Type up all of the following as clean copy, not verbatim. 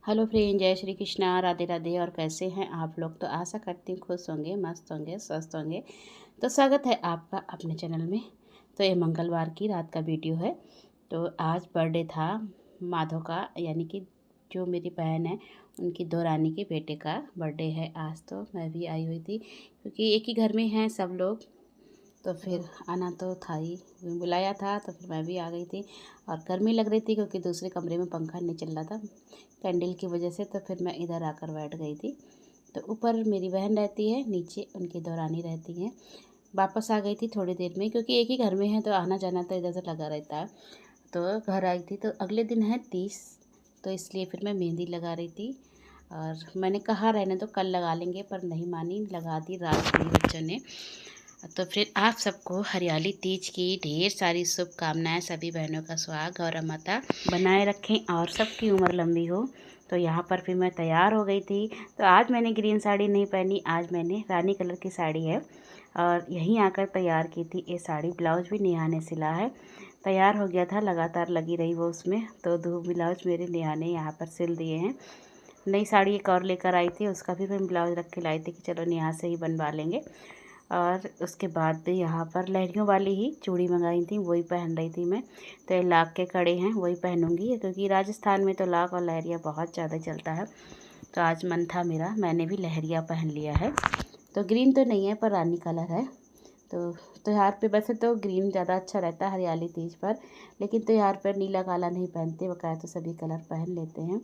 Hello friend, जय श्री कृष्णा, राधे राधे। और कैसे हैं आप लोग? तो आशा करती हूँ खुश होंगे, मस्त होंगे, स्वस्थ होंगे। तो स्वागत है आपका अपने चैनल में। तो ये मंगलवार की रात का वीडियो है। तो आज बर्थडे था माधव का, यानी कि जो मेरी बहन है उनकी दो रानी के बेटे का बर्थडे है आज। तो मैं भी आई हुई थी क्योंकि एक ही घर में हैं सब लोग, तो फिर आना तो था ही, बुलाया था तो फिर मैं भी आ गई थी। और गर्मी लग रही थी क्योंकि दूसरे कमरे में पंखा नहीं चल रहा था कैंडल की वजह से, तो फिर मैं इधर आकर बैठ गई थी। तो ऊपर मेरी बहन रहती है, नीचे उनकी दो रानी रहती हैं। वापस आ गई थी थोड़ी देर में क्योंकि एक ही घर में है तो आना जाना तो इधर से लगा रहता है। तो घर आई थी तो अगले दिन है 30, तो इसलिए फिर मैं मेहंदी लगा रही थी। और मैंने कहा रहने तो कल लगा लेंगे, पर नहीं मानी, लगा दी रात में बच्चों ने। तो फिर आप सबको हरियाली तीज की ढेर सारी शुभकामनाएं। सभी बहनों का सुहाग गौरव माता बनाए रखें और सबकी उम्र लंबी हो। तो यहाँ पर फिर मैं तैयार हो गई थी। तो आज मैंने ग्रीन साड़ी नहीं पहनी, आज मैंने रानी कलर की साड़ी है और यहीं आकर तैयार की थी ये साड़ी। ब्लाउज भी नेहा ने सिला है, तैयार हो गया था, लगातार लगी रही वो उसमें। तो दो ब्लाउज मेरे नेहा ने यहाँ पर सिल दिए हैं। नई साड़ी एक और लेकर आई थी, उसका भी मैं ब्लाउज रख के लाई थी कि चलो नेहा से ही बनवा लेंगे। और उसके बाद यहाँ पर लहरियों वाली ही चूड़ी मंगाई थी, वही पहन रही थी मैं। तो ये लाख के कड़े हैं, वही पहनूंगी क्योंकि राजस्थान में तो लाख और लहरिया बहुत ज़्यादा चलता है। तो आज मन था मेरा, मैंने भी लहरिया पहन लिया है। तो ग्रीन तो नहीं है पर रानी कलर है। तो त्योहार पे वैसे तो ग्रीन ज़्यादा अच्छा रहता है हरियाली तीज पर, लेकिन त्योहार पर नीला काला नहीं पहनते, बकाया तो सभी कलर पहन लेते हैं।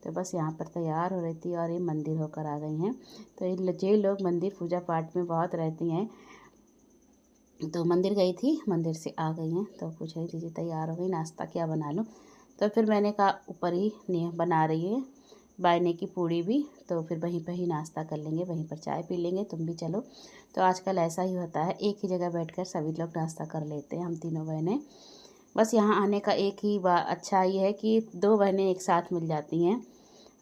तो बस यहाँ पर तैयार हो रही थी और ये मंदिर होकर आ गई हैं। तो ये लोग मंदिर पूजा पाठ में बहुत रहती हैं, तो मंदिर गई थी, मंदिर से आ गई हैं। तो पूछ रही थी जी तैयार हो गई, नाश्ता क्या बना लूँ? तो फिर मैंने कहा ऊपर ही बना रही है बायने की पूड़ी भी, तो फिर वहीं पर ही नाश्ता कर लेंगे, वहीं पर चाय पी लेंगे, तुम भी चलो। तो आजकल ऐसा ही होता है, एक ही जगह बैठकर सभी लोग नाश्ता कर लेते हैं, हम तीनों बहनें। बस यहाँ आने का एक ही अच्छा ये है कि दो बहनें एक साथ मिल जाती हैं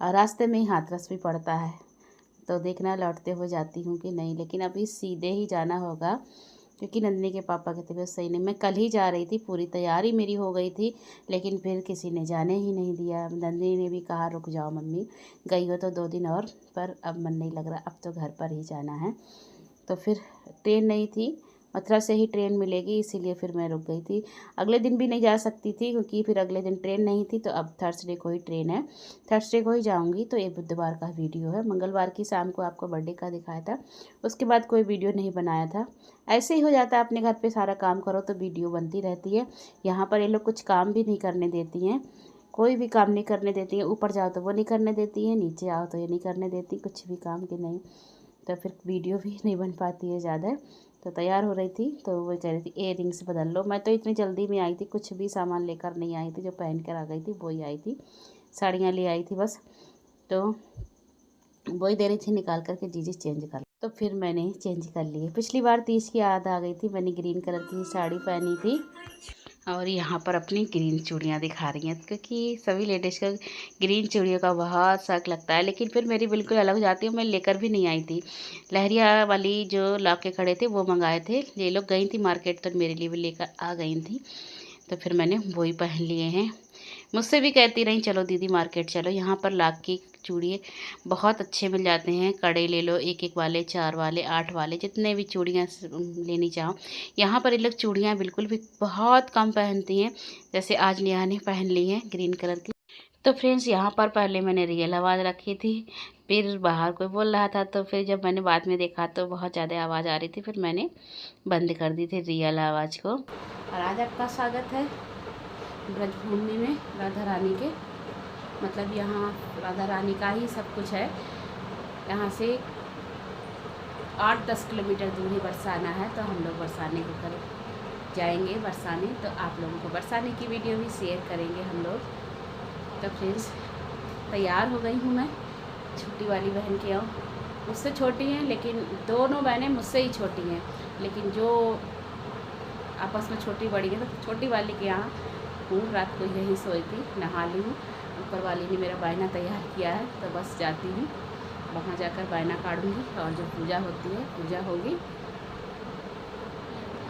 और रास्ते में ही हाथरस भी पड़ता है। तो देखना लौटते हुए जाती हूँ कि नहीं, लेकिन अभी सीधे ही जाना होगा क्योंकि नंदिनी के पापा की तबीयत सही नहीं। मैं कल ही जा रही थी, पूरी तैयारी मेरी हो गई थी, लेकिन फिर किसी ने जाने ही नहीं दिया। नंदिनी ने भी कहा रुक जाओ मम्मी, गई हो तो 2 दिन और, पर अब मन नहीं लग रहा, अब तो घर पर ही जाना है। तो फिर ट्रेन नहीं थी, मथुरा से ही ट्रेन मिलेगी, इसीलिए फिर मैं रुक गई थी। अगले दिन भी नहीं जा सकती थी क्योंकि फिर अगले दिन ट्रेन नहीं थी, तो अब थर्सडे को ही ट्रेन है, थर्सडे को ही जाऊंगी। तो ये बुधवार का वीडियो है, मंगलवार की शाम को आपको बर्थडे का दिखाया था, उसके बाद कोई वीडियो नहीं बनाया था। ऐसे ही हो जाता है, अपने घर पे सारा काम करो तो वीडियो बनती रहती है। यहाँ पर ये लोग कुछ काम भी नहीं करने देती हैं, कोई भी काम नहीं करने देती हैं। ऊपर जाओ तो वो नहीं करने देती हैं, नीचे आओ तो ये नहीं करने देती कुछ भी काम की नहीं। तो फिर वीडियो भी नहीं बन पाती है ज़्यादा। तो तैयार हो रही थी तो वो कह रही थी इयर रिंग्स बदल लो। मैं तो इतनी जल्दी में आई थी, कुछ भी सामान लेकर नहीं आई थी, जो पहन कर आ गई थी वही आई थी, साड़ियाँ ले आई थी बस। तो वही दे रही थी निकाल कर के, जीजी चेंज कर। तो फिर मैंने चेंज कर लिए। पिछली बार 30 की याद आ गई थी, मैंने ग्रीन कलर की साड़ी पहनी थी और यहाँ पर अपनी ग्रीन चूड़ियाँ दिखा रही हैं क्योंकि सभी लेडीज़ को ग्रीन चूड़ियों का बहुत शौक लगता है। लेकिन फिर मेरी बिल्कुल अलग हो जाती है, मैं लेकर भी नहीं आई थी। लहरिया वाली जो ला के खड़े थे वो मंगाए थे, ये लोग गई थी मार्केट तो मेरे लिए भी लेकर आ गई थी। तो फिर मैंने वही पहन लिए हैं। मुझसे भी कहती रही चलो दीदी मार्केट चलो, यहाँ पर लाख की चूड़िए बहुत अच्छे मिल जाते हैं। कड़े ले लो, एक एक वाले, 4 वाले, 8 वाले, जितने भी चूड़ियाँ लेनी चाहो। यहाँ पर ये लोग चूड़ियाँ बिल्कुल भी बहुत कम पहनती हैं, जैसे आज नेहा ने पहन ली हैं ग्रीन कलर की। तो फ्रेंड्स यहाँ पर पहले मैंने रियल आवाज़ रखी थी, फिर बाहर कोई बोल रहा था, तो फिर जब मैंने बाद में देखा तो बहुत ज़्यादा आवाज़ आ रही थी, फिर मैंने बंद कर दी थी रियल आवाज़ को। और आज आपका स्वागत है ब्रजभूमि में राधा रानी के, मतलब यहाँ राधा रानी का ही सब कुछ है। यहाँ से 8-10 किलोमीटर दूर ही बरसाना है, तो हम लोग बरसाने को करीब जाएंगे बरसाने, तो आप लोगों को बरसाने की वीडियो भी शेयर करेंगे हम लोग। तो फ्रेंड्स तैयार हो गई हूँ मैं, छोटी वाली बहन के यहाँ, मुझसे छोटी हैं लेकिन दोनों बहनें मुझसे ही छोटी हैं, लेकिन जो आपस में छोटी बड़ी है तो छोटी वाली के यहाँ हूँ। रात को यहीं सोई थी, नहा ली हूँ, ऊपर वाली ने मेरा बायना तैयार किया है, तो बस जाती हूँ वहाँ जाकर बायना काटूँगी और जो पूजा होती है पूजा होगी।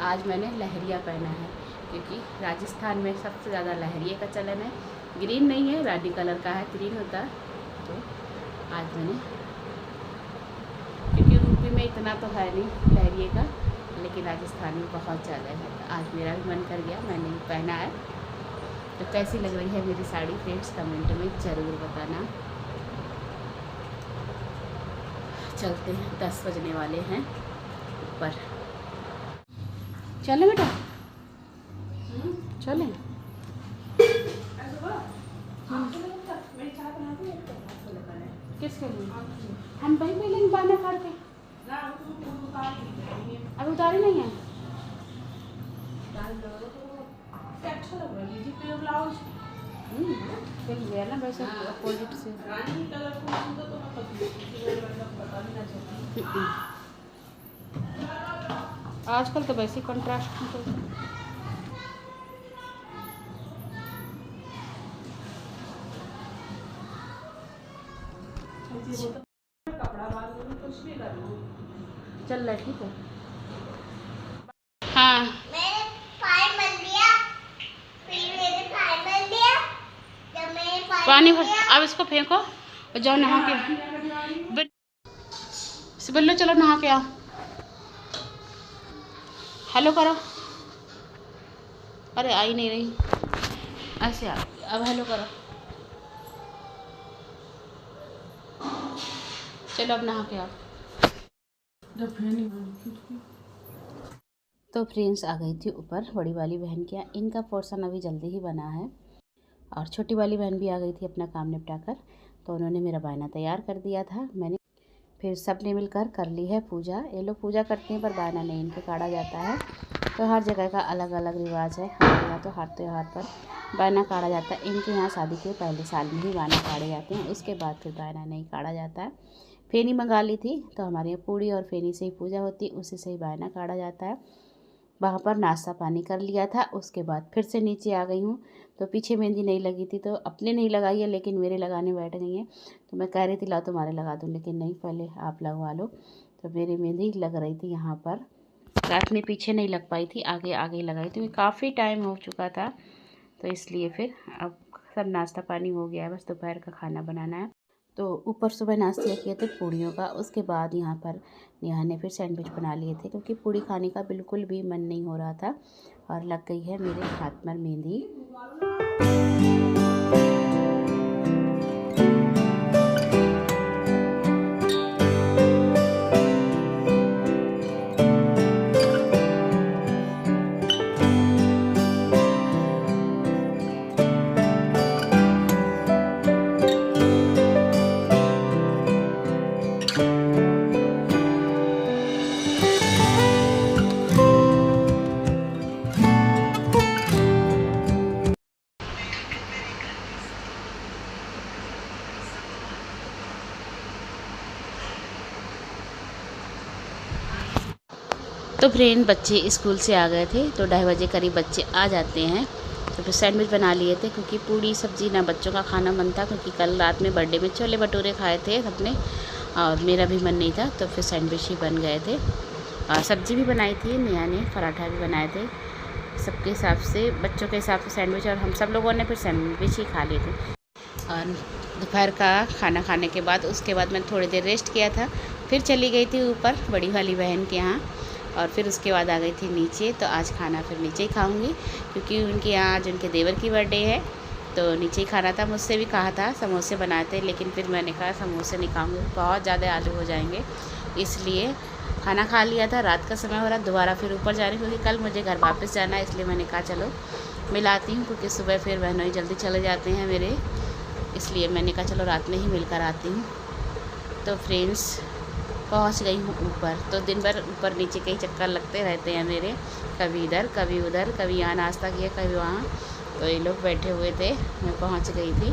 आज मैंने लहरिया पहना है क्योंकि राजस्थान में सबसे ज़्यादा लहरिए का चलन है। ग्रीन नहीं है, रानी कलर का है, ग्रीन होता है तो आज मैंने, क्योंकि यूपी में इतना तो है नहीं लहरिए का, लेकिन राजस्थान में बहुत ज़्यादा है। आज मेरा भी मन कर गया, मैंने भी पहना है। तो कैसी लग रही है मेरी साड़ी फ्रेंड्स, कमेंट में ज़रूर बताना। चलते हैं, 10 बजने वाले हैं ऊपर। चलें बेटा, चलें। किसके लिए? हम वही पी लेंगे बाना काट के। अभी उतारे नहीं है। अच्छा लग रहा है लीजिए ब्लाउज। फिर गया ना वैसे अपोजिट से। आजकल तो वैसे कंट्रास्ट में चलता है। चल रहा है, ठीक है। हाँ मैंने फायर बन दिया, फिर मैंने फायर बन दिया, जब मैंने फायर पानी भर, अब इसको फेंको और जाओ नहा के। सिबल्लो चलो नहा के आओ। हेलो करो। अरे आई नहीं रही, ऐसे आ। अब हेलो करो। चलो अब नहा के आओ। तो फ्रेंड्स आ गई थी ऊपर बड़ी वाली बहन के यहाँ। इनका पोर्शन अभी जल्दी ही बना है और छोटी वाली बहन भी आ गई थी अपना काम निपटा कर। तो उन्होंने मेरा बायना तैयार कर दिया था। मैंने फिर सब ने मिलकर कर ली है पूजा। ये लोग पूजा करते हैं पर बायना नहीं इनके काटा जाता है। तो हर जगह का अलग अलग रिवाज है। हमारे यहाँ तो हर त्योहार पर बायना काटा जाता है। इनके यहाँ शादी के पहले साल में ही बायना काटे जाते हैं, उसके बाद फिर बायना नहीं काटा जाता है। फेनी मंगा ली थी, तो हमारे यहाँ पूड़ी और फेनी से ही पूजा होती, उसी से ही बायना काटा जाता है। वहाँ पर नाश्ता पानी कर लिया था, उसके बाद फिर से नीचे आ गई हूँ। तो पीछे मेहंदी नहीं लगी थी, तो अपने नहीं लगाई है, लेकिन मेरे लगाने बैठ गई हैं। तो मैं कह रही थी लाओ तुम्हारे लगा दूँ, लेकिन नहीं, पहले आप लगवा लो। तो मेरी मेहंदी लग रही थी यहाँ पर, रात में पीछे नहीं लग पाई थी, आगे आगे लगाई थी। काफ़ी टाइम हो चुका था, तो इसलिए फिर अब सब नाश्ता पानी हो गया है, बस दोपहर का खाना बनाना है। तो ऊपर सुबह नाश्ता किए थे पूड़ियों का, उसके बाद यहाँ पर नेहा ने फिर सैंडविच बना लिए थे, क्योंकि पूड़ी खाने का बिल्कुल भी मन नहीं हो रहा था। और लग गई है मेरे हाथ पर मेहंदी। तो फ्रेंड बच्चे स्कूल से आ गए थे, तो 2:30 बजे करीब बच्चे आ जाते हैं। तो फिर सैंडविच बना लिए थे, क्योंकि पूड़ी सब्ज़ी ना बच्चों का खाना मन था, क्योंकि कल रात में बर्थडे में छोले भटूरे खाए थे सबने और मेरा भी मन नहीं था। तो फिर सैंडविच ही बन गए थे और सब्ज़ी भी बनाई थी नेहा ने, पराठा भी बनाए थे। सबके हिसाब से, बच्चों के हिसाब से सैंडविच, और हम सब लोगों ने फिर सैंडविच ही खा लिए थे। और दोपहर का खाना खाने के बाद, उसके बाद मैं थोड़ी देर रेस्ट किया था, फिर चली गई थी ऊपर बड़ी वाली बहन के यहाँ, और फिर उसके बाद आ गई थी नीचे। तो आज खाना फिर नीचे ही खाऊंगी, क्योंकि उनके यहाँ आज उनके देवर की बर्थडे है, तो नीचे ही खाना था। मुझसे भी कहा था समोसे बनाए थे, लेकिन फिर मैंने कहा समोसे नहीं खाऊंगी, बहुत ज़्यादा आलू हो जाएंगे, इसलिए खाना खा लिया था। रात का समय हो रहा, दोबारा फिर ऊपर जा रही, क्योंकि कल मुझे घर वापस जाना है, इसलिए मैंने कहा चलो मिलाती हूँ, क्योंकि सुबह फिर बहनोई जल्दी चले जाते हैं मेरे, इसलिए मैंने कहा चलो रात में ही मिलकर आती हूँ। तो फ्रेंड्स पहुंच गई हूँ ऊपर। तो दिन भर ऊपर नीचे कई चक्कर लगते रहते हैं मेरे, कभी इधर कभी उधर, कभी यहाँ नाश्ता किया कभी वहाँ। तो ये लोग बैठे हुए थे, मैं पहुँच गई थी।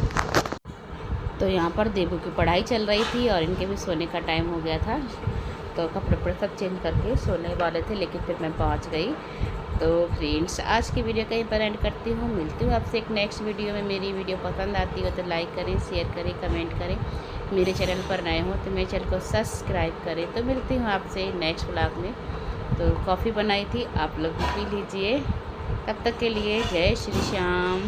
तो यहाँ पर देवू की पढ़ाई चल रही थी और इनके भी सोने का टाइम हो गया था, तो कपड़े वपड़े सब चेंज करके सोने वाले थे, लेकिन फिर मैं पहुँच गई। तो फ्रेंड्स आज की वीडियो कहीं पर एंड करती हूँ, मिलती हूँ आपसे एक नेक्स्ट वीडियो में। मेरी वीडियो पसंद आती हो तो लाइक करें, शेयर करें, कमेंट करें। मेरे चैनल पर नए हो तो मेरे चैनल को सब्सक्राइब करें। तो मिलती हूँ आपसे नेक्स्ट व्लॉग में। तो कॉफ़ी बनाई थी, आप लोग भी पी लीजिए। तब तक के लिए जय श्री श्याम।